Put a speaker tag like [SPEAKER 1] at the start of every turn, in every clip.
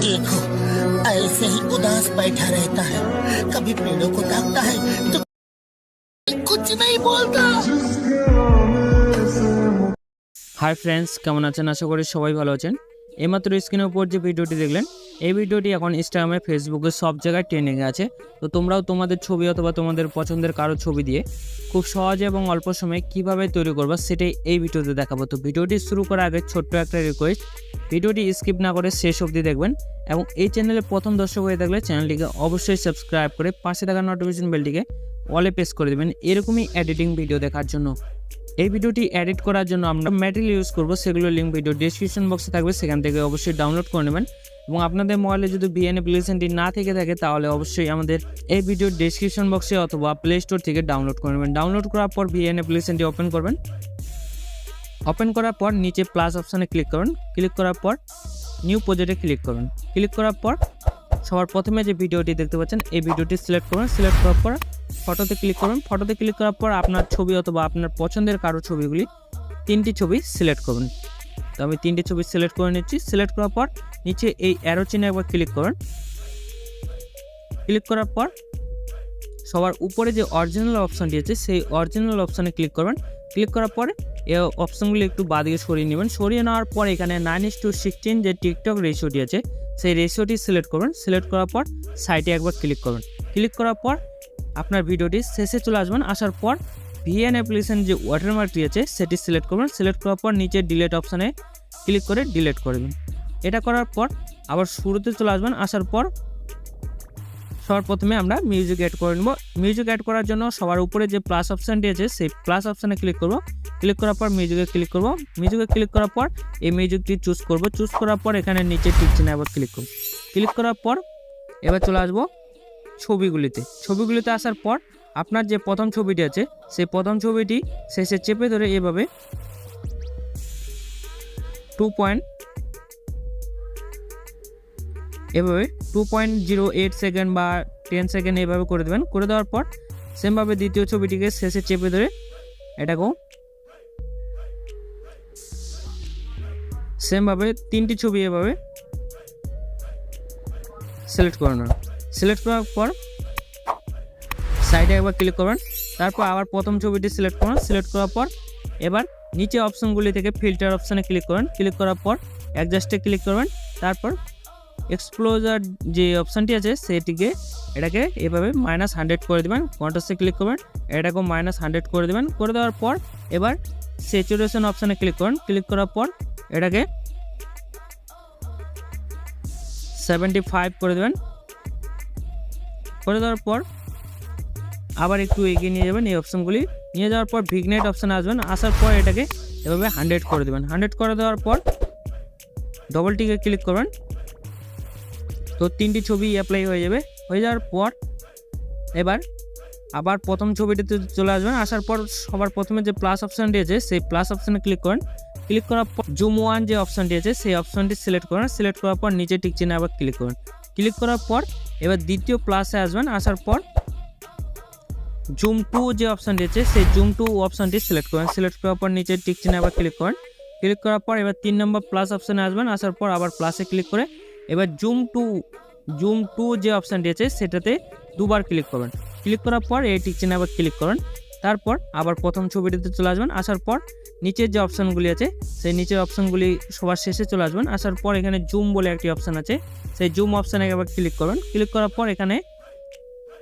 [SPEAKER 1] देखो ऐसे ही उदास बैठा रहता है, कभी पेड़ों को ताकता है तो कुछ नहीं बोलता।
[SPEAKER 2] হাই ফ্রেন্ডস, কেমন আছেন? আশা করি সবাই ভালো আছেন। এইমাত্র স্ক্রিনের উপর যে ভিডিওটি দেখলেন, এই ভিডিওটি এখন ইনস্টাগ্রামে, ফেসবুকে সব জায়গায় ট্রেন্ডিংয়ে আছে। তো তোমরাও তোমাদের ছবি অথবা তোমাদের পছন্দের কারো ছবি দিয়ে খুব সহজে এবং অল্প সময়ে কীভাবে তৈরি করবা সেটাই এই ভিডিওতে দেখাবো। তো ভিডিওটি শুরু করার আগে ছোট্ট একটা রিকোয়েস্ট, ভিডিওটি স্কিপ না করে শেষ অবধি দেখবেন এবং এই চ্যানেলে প্রথম দর্শক হয়ে থাকলে চ্যানেলটিকে অবশ্যই সাবস্ক্রাইব করে পাশে থাকা নোটিফিকেশন বেলটিকে অলে প্রেস করে দেবেন এরকমই এডিটিং ভিডিও দেখার জন্য। এই ভিডিওটি এডিট করার জন্য আমরা ম্যাটেরিয়াল ইউজ করব, সেগুলোর লিঙ্ক ভিডিও ডেসক্রিপশন বক্সে থাকবে, সেখান থেকে অবশ্যই ডাউনলোড করে নেবেন। এবং আপনাদের মোবাইলে যদি বিএন অ্যাপ্লিকেশনটি না থেকে থাকে তাহলে অবশ্যই আমাদের এই ভিডিওর ডেসক্রিপশন বক্সে অথবা প্লে স্টোর থেকে ডাউনলোড করে নেবেন। ডাউনলোড করার পর বিএন অ্যাপ্লিকেশনটি ওপেন করবেন। ওপেন করার পর নিচে প্লাস অপশানে ক্লিক করুন। ক্লিক করার পর নিউ প্রজেক্টে ক্লিক করুন। ক্লিক করার পর সবার প্রথমে যে ভিডিওটি দেখতে পাচ্ছেন এই ভিডিওটি সিলেক্ট করুন। সিলেক্ট করার পর ফটোতে ক্লিক করুন। ফটোতে ক্লিক করার পর আপনার ছবি অথবা আপনার পছন্দের কারো ছবিগুলি তিনটি ছবি সিলেক্ট করুন। তো আমি তিনটি ছবি সিলেক্ট করে নিচ্ছি। সিলেক্ট করার পর নিচে এই অ্যারো চিহ্নে একবার ক্লিক করুন। ক্লিক করার পর সবার উপরে যে অরিজিনাল অপশানটি আছে সেই অরিজিনাল অপশানে ক্লিক করবেন। ক্লিক করার পরে এই অপশানগুলি একটু বাদিকে সরিয়ে নেবেন। সরিয়ে নেওয়ার পর এখানে 9:16 যে টিকটক রেশিওটি আছে সেই রেশিওটি সিলেক্ট করবেন। সিলেক্ট করার পর সাইটে একবার ক্লিক করবেন। ক্লিক করার পর আপনার ভিডিওটি শেষে চলে আসবেন। আসার পর ভিএন অ্যাপ্লিকেশন যে ওয়াটারমার্কটি আছে সেটি সিলেক্ট করবেন। সিলেক্ট করার পর নিচে ডিলিট অপশানে ক্লিক করে ডিলিট করবেন। এটা করার পর আবার শুরুতে চলে আসবেন। আসার পর সবার প্রথমে আমরা মিউজিক অ্যাড করে নেব। মিউজিক অ্যাড করার জন্য সবার উপরে যে প্লাস অপশানটি আছে সেই প্লাস অপশানে ক্লিক করব। ক্লিক করার পর মিউজিকে ক্লিক করব। মিউজিকে ক্লিক করার পর এই মিউজিকটি চুজ করব। চুজ করার পর এখানে নিচে টিক চিহ্নে আবার ক্লিক করব। ক্লিক করার পর এবার চলে আসবো ছবিগুলিতে। ছবিগুলিতে আসার পর আপনার যে প্রথম ছবিটি আছে সেই প্রথম ছবিটি শেষে চেপে ধরে এভাবে 2.08 সেকেন্ড বা 10 সেকেন্ড এভাবে করে দেবেন। করে দেওয়ার পর সেমভাবে দ্বিতীয় ছবিটিকে শেষে চেপে ধরে এটাকেও সেমভাবে তিনটি ছবি এভাবে সিলেক্ট করে নেবেন। সিলেক্ট করার পর সাইডে একবার ক্লিক করবেন। তারপর আবার প্রথম ছবিটি সিলেক্ট করুন। সিলেক্ট করার পর এবার নিচে অপশনগুলি থেকে ফিল্টার অপশানে ক্লিক করেন। ক্লিক করার পর অ্যাডজাস্টে ক্লিক করবেন। তারপর এক্সপ্লোজার যে অপশানটি আছে সেটিকে এটাকে এভাবে -100 করে দেবেন। কন্ট্রাস্টে ক্লিক করবেন, এটাকেও -100 করে দেবেন। করে দেওয়ার পর এবার স্যাচুরেশন অপশানে ক্লিক করুন। ক্লিক করার পর এটাকে 75 করে দেবেন। করে দেওয়ার পর আবার একটু এগিয়ে নিয়ে যাবেন। এই অপশানগুলি নিয়ে যাওয়ার পর ভিগনেট অপশানে আসবেন। আসার পর এটাকে এভাবে 100 করে দেবেন। 100 করে দেওয়ার পর ডবল টিকে ক্লিক করবেন। তো তিনটি ছবি অ্যাপ্লাই হয়ে যাবে। হয়ে যাওয়ার পর এবার আবার প্রথম ছবিটিতে চলে আসবেন। আসার পর সবার প্রথমে যে প্লাস অপশানটি আছে সেই প্লাস অপশানে ক্লিক করেন। ক্লিক করার পর জুম 1 যে অপশানটি আছে সেই অপশানটি সিলেক্ট করেন। সিলেক্ট করার পর নিচে টিক চিহ্নে আবার ক্লিক করেন। ক্লিক করার পর এবার দ্বিতীয় প্লাসে আসবেন। আসার পর জুম 2 যে অপশানটি আছে সেই জুম 2 অপশানটি সিলেক্ট করেন। সিলেক্ট করার পর নিচে টিক চিহ্নে আবার ক্লিক করেন। ক্লিক করার পর এবার 3 নম্বর প্লাস অপশানে আসবেন। আসার পর আবার প্লাসে ক্লিক করে এবার জুম 2 যে অপশানটি আছে সেটাতে দুবার ক্লিক করবেন। ক্লিক করার পর এই টিক চিহ্নে আবার ক্লিক করেন। তারপর আবার প্রথম ছবিটিতে চলে আসবেন। আসার পর নিচের যে অপশানগুলি আছে সেই নিচের অপশানগুলি সবার শেষে চলে আসবেন। আসার পর এখানে জুম বলে একটি অপশান আছে, সেই জুম অপশানে আবার ক্লিক করবেন। ক্লিক করার পর এখানে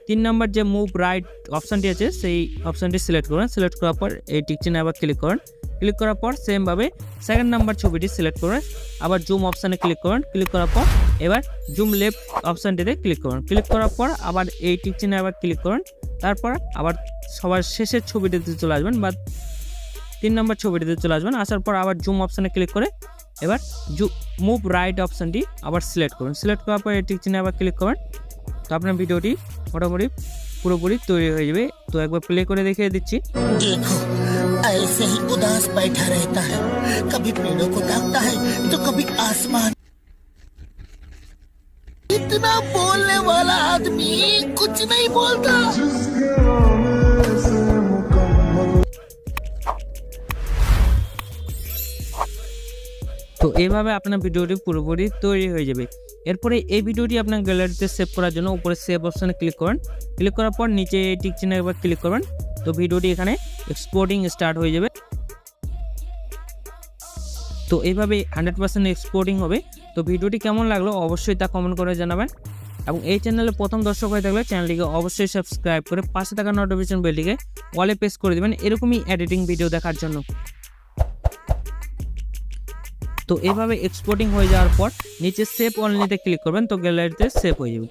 [SPEAKER 2] 3 নম্বর যে মুভ রাইট অপশানটি আছে সেই অপশানটি সিলেক্ট করেন। সিলেক্ট করার পর এই টিক চিহ্নে আবার ক্লিক করেন। ক্লিক করার পর সেমভাবে সেকেন্ড নাম্বার ছবিটি সিলেক্ট করেন। আবার জুম অপশানে ক্লিক করেন। ক্লিক করার পর এবার জুম লেফট অপশানটিতে ক্লিক করুন। ক্লিক করার পর আবার এই টিক চিহ্নে আবার ক্লিক করুন। তারপর আবার সবার শেষের ছবিটিতে চলে আসবেন বা 3 নম্বর ছবিটিতে চলে আসবেন। আসার পর আবার জুম অপশানে ক্লিক করে এবার মুভ রাইট অপশানটি আবার সিলেক্ট করুন। সিলেক্ট করার পর এই টিক চিহ্নে আবার ক্লিক করেন। তো আপনার ভিডিওটি মোটামুটি পুরোপুরি তৈরি হয়ে যাবে। তো একবার প্লে করে দেখিয়ে দিচ্ছি।
[SPEAKER 1] देखो ऐसे ही उदास बैठा रहता है, कभी पेड़ों को ताकता है तो कभी आसमान। इतना बोलने वाला आदमी कुछ नहीं बोलता।
[SPEAKER 2] তো এইভাবে আপনার ভিডিওটি পুরোপুরি তৈরি হয়ে যাবে। এরপরে এই ভিডিওটি আপনার গ্যালারিতে সেভ করার জন্য উপরে সেভ অপশানে ক্লিক করবেন। ক্লিক করার পর নিচে টিক চিহ্নে একবার ক্লিক করবেন। তো ভিডিওটি এখানে এক্সপোর্টিং স্টার্ট হয়ে যাবে। তো এইভাবে 100% এক্সপোর্টিং হবে। তো ভিডিওটি কেমন লাগলো অবশ্যই তা কমেন্ট করে জানাবেন, এবং এই চ্যানেলে প্রথম দর্শক হয়ে থাকলে চ্যানেলটিকে অবশ্যই সাবস্ক্রাইব করে পাশে থাকা নোটিফিকেশন বেলটিকে অলে প্রেস করে দেবেন এরকমই এডিটিং ভিডিও দেখার জন্য। তো এইভাবে এক্সপোর্টিং হয়ে যাওয়ার পর নিচে সেভ অনলিতে ক্লিক করবেন, তো গ্যালারিতে সেভ হয়ে যাবে।